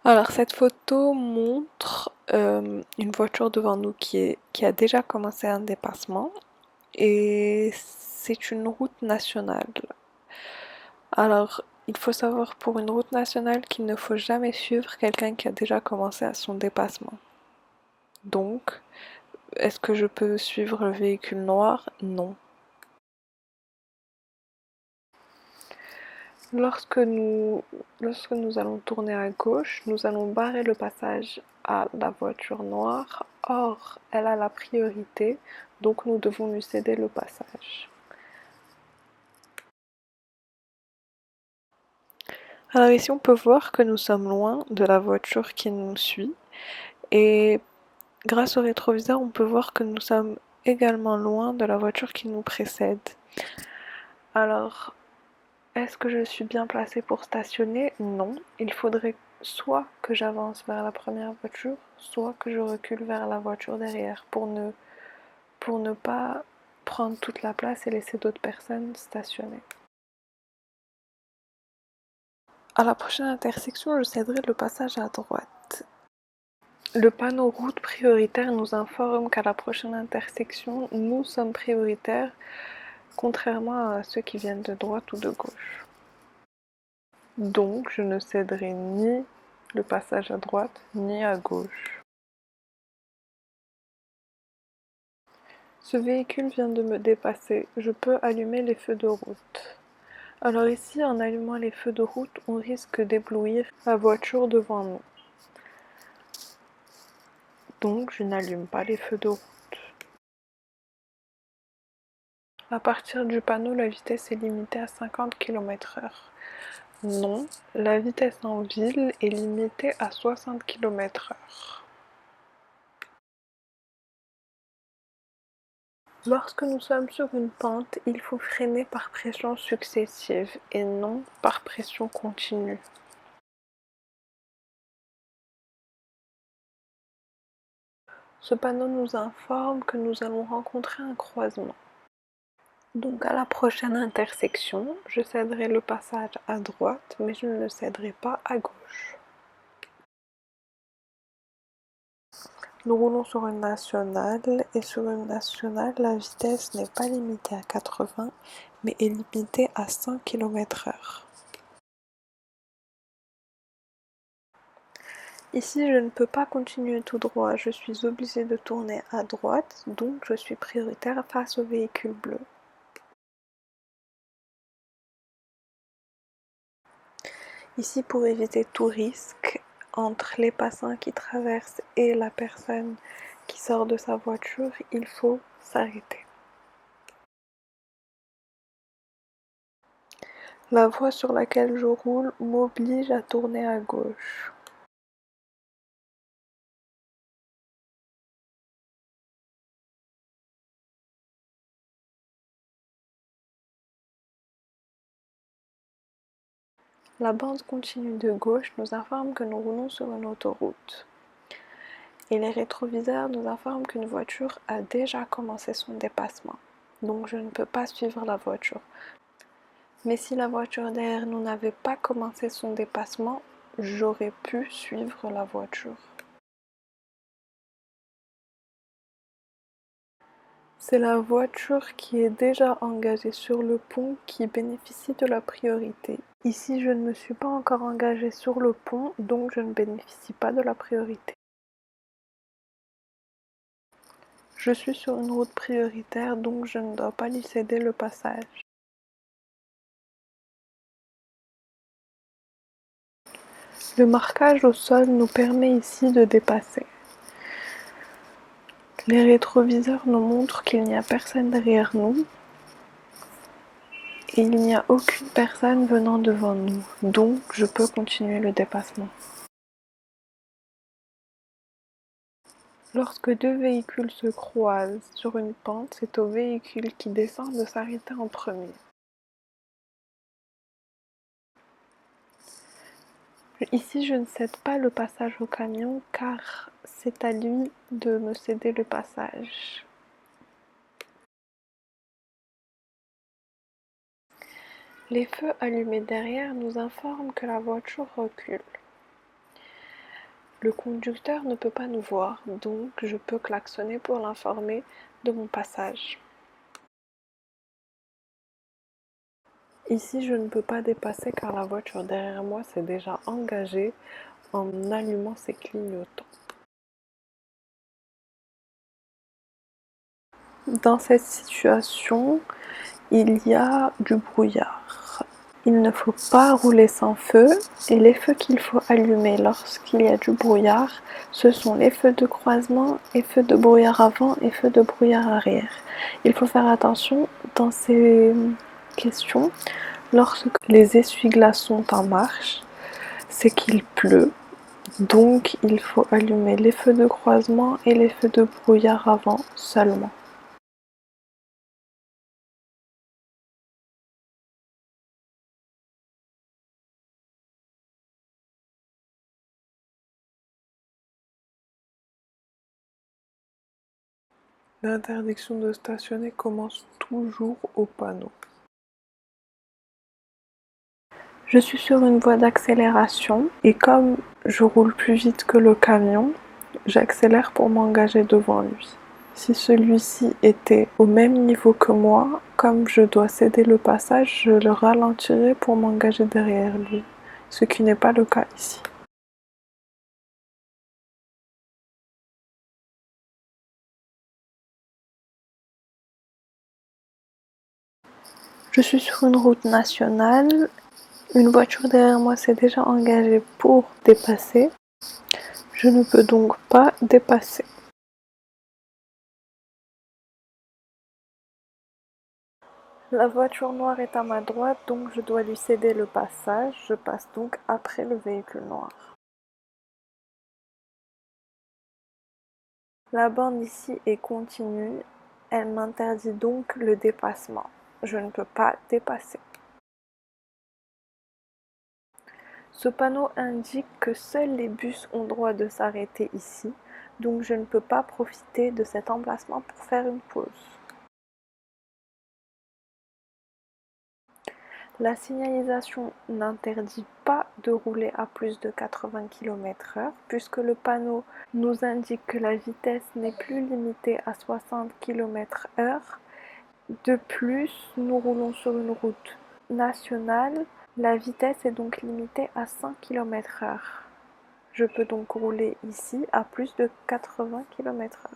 Alors cette photo montre une voiture devant nous qui a déjà commencé un dépassement et c'est une route nationale. Alors il faut savoir pour une route nationale qu'il ne faut jamais suivre quelqu'un qui a déjà commencé à son dépassement. Donc, est-ce que je peux suivre le véhicule noir? Non. Lorsque nous allons tourner à gauche, nous allons barrer le passage à la voiture noire. Or, elle a la priorité, donc nous devons lui céder le passage. Alors ici, on peut voir que nous sommes loin de la voiture qui nous suit. Et grâce au rétroviseur, on peut voir que nous sommes également loin de la voiture qui nous précède. Alors, est-ce que je suis bien placée pour stationner? Non. Il faudrait soit que j'avance vers la première voiture, soit que je recule vers la voiture derrière pour ne pas prendre toute la place et laisser d'autres personnes stationner. À la prochaine intersection, je céderai le passage à droite. Le panneau route prioritaire nous informe qu'à la prochaine intersection, nous sommes prioritaires, contrairement à ceux qui viennent de droite ou de gauche. Donc, je ne céderai ni le passage à droite ni à gauche. Ce véhicule vient de me dépasser, je peux allumer les feux de route. Alors ici, en allumant les feux de route, on risque d'éblouir la voiture devant nous. Donc, je n'allume pas les feux de route. À partir du panneau, la vitesse est limitée à 50 km/h. Non, la vitesse en ville est limitée à 60 km/h. Lorsque nous sommes sur une pente, il faut freiner par pression successive et non par pression continue. Ce panneau nous informe que nous allons rencontrer un croisement. Donc à la prochaine intersection, je céderai le passage à droite, mais je ne le céderai pas à gauche. Nous roulons sur une nationale et sur une nationale, la vitesse n'est pas limitée à 80, mais est limitée à 100 km/h. Ici, je ne peux pas continuer tout droit, je suis obligée de tourner à droite, donc je suis prioritaire face au véhicule bleu. Ici, pour éviter tout risque entre les passants qui traversent et la personne qui sort de sa voiture, il faut s'arrêter. La voie sur laquelle je roule m'oblige à tourner à gauche. La bande continue de gauche nous informe que nous roulons sur une autoroute. Et les rétroviseurs nous informent qu'une voiture a déjà commencé son dépassement. Donc je ne peux pas suivre la voiture. Mais si la voiture derrière nous n'avait pas commencé son dépassement, j'aurais pu suivre la voiture. C'est la voiture qui est déjà engagée sur le pont qui bénéficie de la priorité. Ici, je ne me suis pas encore engagée sur le pont, donc je ne bénéficie pas de la priorité. Je suis sur une route prioritaire, donc je ne dois pas lui céder le passage. Le marquage au sol nous permet ici de dépasser. Les rétroviseurs nous montrent qu'il n'y a personne derrière nous et il n'y a aucune personne venant devant nous, donc je peux continuer le dépassement. Lorsque deux véhicules se croisent sur une pente, c'est au véhicule qui descend de s'arrêter en premier. Ici, je ne cède pas le passage au camion car c'est à lui de me céder le passage. Les feux allumés derrière nous informent que la voiture recule. Le conducteur ne peut pas nous voir, donc je peux klaxonner pour l'informer de mon passage. Ici, je ne peux pas dépasser car la voiture derrière moi s'est déjà engagée en allumant ses clignotants. Dans cette situation, il y a du brouillard. Il ne faut pas rouler sans feu et les feux qu'il faut allumer lorsqu'il y a du brouillard, ce sont les feux de croisement et feux de brouillard avant et feux de brouillard arrière. Il faut faire attention dans ces questions, lorsque les essuie-glaces sont en marche, c'est qu'il pleut, donc il faut allumer les feux de croisement et les feux de brouillard avant seulement. L'interdiction de stationner commence toujours au panneau. Je suis sur une voie d'accélération et comme je roule plus vite que le camion, j'accélère pour m'engager devant lui. Si celui-ci était au même niveau que moi, comme je dois céder le passage, je le ralentirai pour m'engager derrière lui, ce qui n'est pas le cas ici. Je suis sur une route nationale, une voiture derrière moi s'est déjà engagée pour dépasser, je ne peux donc pas dépasser. La voiture noire est à ma droite, donc je dois lui céder le passage. Je passe donc après le véhicule noir. La bande ici est continue, elle m'interdit donc le dépassement. Je ne peux pas dépasser. Ce panneau indique que seuls les bus ont droit de s'arrêter ici, donc je ne peux pas profiter de cet emplacement pour faire une pause. La signalisation n'interdit pas de rouler à plus de 80 km/h puisque le panneau nous indique que la vitesse n'est plus limitée à 60 km/h. De plus, nous roulons sur une route nationale, la vitesse est donc limitée à 5 km/h. Je peux donc rouler ici à plus de 80 km/h.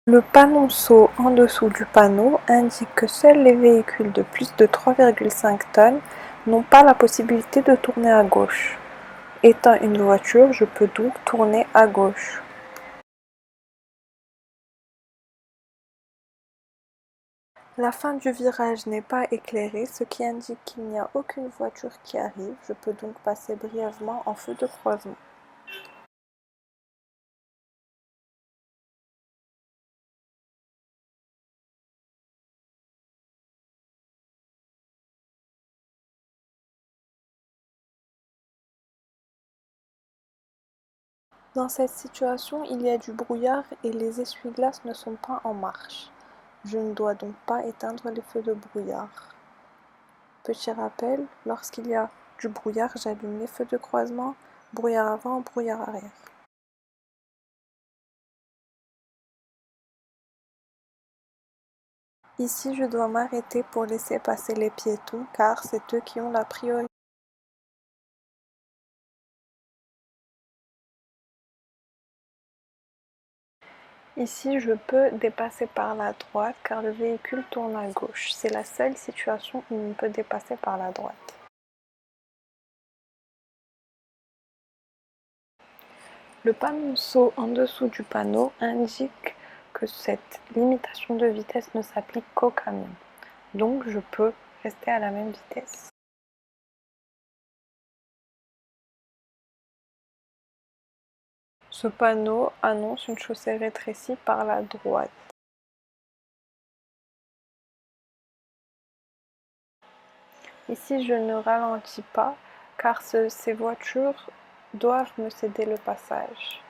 Le panonceau en dessous du panneau indique que seuls les véhicules de plus de 3,5 tonnes n'ont pas la possibilité de tourner à gauche. Étant une voiture, je peux donc tourner à gauche. La fin du virage n'est pas éclairée, ce qui indique qu'il n'y a aucune voiture qui arrive. Je peux donc passer brièvement en feu de croisement. Dans cette situation, il y a du brouillard et les essuie-glaces ne sont pas en marche. Je ne dois donc pas éteindre les feux de brouillard. Petit rappel, lorsqu'il y a du brouillard, j'allume les feux de croisement, brouillard avant, brouillard arrière. Ici, je dois m'arrêter pour laisser passer les piétons car c'est eux qui ont la priorité. Ici, je peux dépasser par la droite car le véhicule tourne à gauche. C'est la seule situation où on peut dépasser par la droite. Le panonceau en dessous du panneau indique que cette limitation de vitesse ne s'applique qu'aux camions. Donc je peux rester à la même vitesse. Ce panneau annonce une chaussée rétrécie par la droite. Ici, je ne ralentis pas car ces voitures doivent me céder le passage.